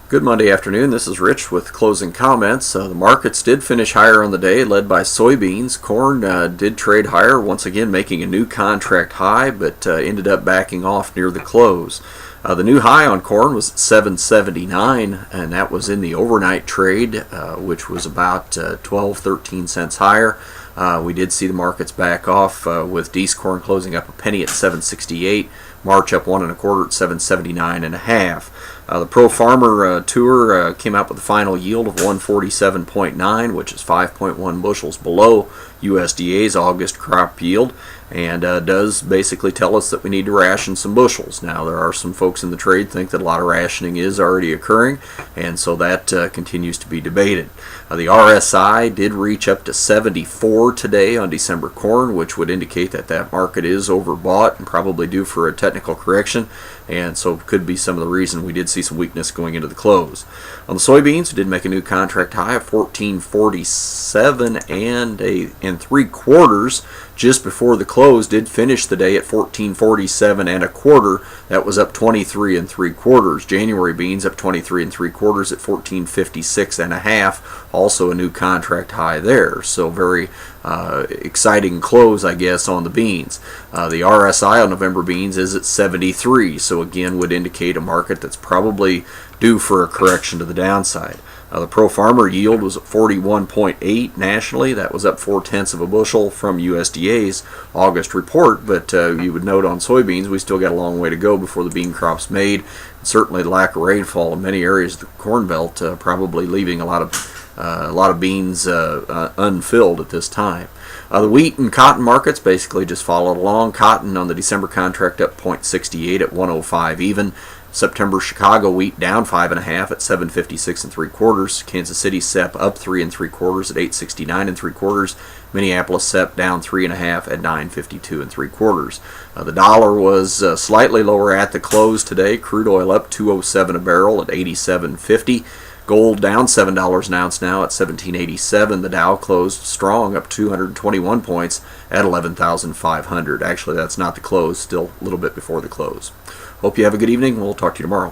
Good Monday afternoon. This is Rich with closing comments. The markets did finish higher on the day, led by soybeans. Corn did trade higher, once again making a new contract high, but ended up backing off near the close. The new high on corn was $7.79, and that was in the overnight trade, which was about 12-13 cents higher. We did see the markets back off with D's corn closing up a penny at $7.68. March up 1 1/4 at $7.79.5. The Pro Farmer Tour came out with a final yield of 147.9, which is 5.1 bushels below USDA's August crop yield, and does basically tell us that we need to ration some bushels. Now, there are some folks in the trade think that a lot of rationing is already occurring, and so that continues to be debated. The RSI did reach up to 74 today on December corn, which would indicate that that market is overbought and probably due for a technical correction, and so could be some of the reason we did see some weakness going into the close. On the soybeans, we did make a new contract high of 14.47 and 3/4 just before the close. Did finish the day at 14.47 1/4. That was up 23 3/4. January beans up 23 3/4 at 14.56 1/2. Also a new contract high there. So very exciting close, I guess, on the beans. The RSI on November beans is at 73, so again would indicate a market that's probably due for a correction to the downside. The Pro Farmer yield was at 41.8 nationally. That was up 0.4 of a bushel from USDA's August report, but you would note on soybeans we still got a long way to go before the bean crop's made. Certainly the lack of rainfall in many areas of the Corn Belt probably leaving a lot of beans unfilled at this time. The wheat and cotton markets basically just followed along. Cotton on the December contract up 0.68 at 105 even. September Chicago wheat down 5 1/2 at 7.56 3/4. Kansas City CEP up 3 3/4 at 8.69 3/4. Minneapolis CEP down 3 1/2 at 9.52 3/4. The dollar was slightly lower at the close today. Crude oil up 207 a barrel at 87.50. Gold down $7 an ounce now at 17.87. The Dow closed strong, up 221 points at 11,500. Actually, that's not the close, still a little bit before the close. Hope you have a good evening. We'll talk to you tomorrow.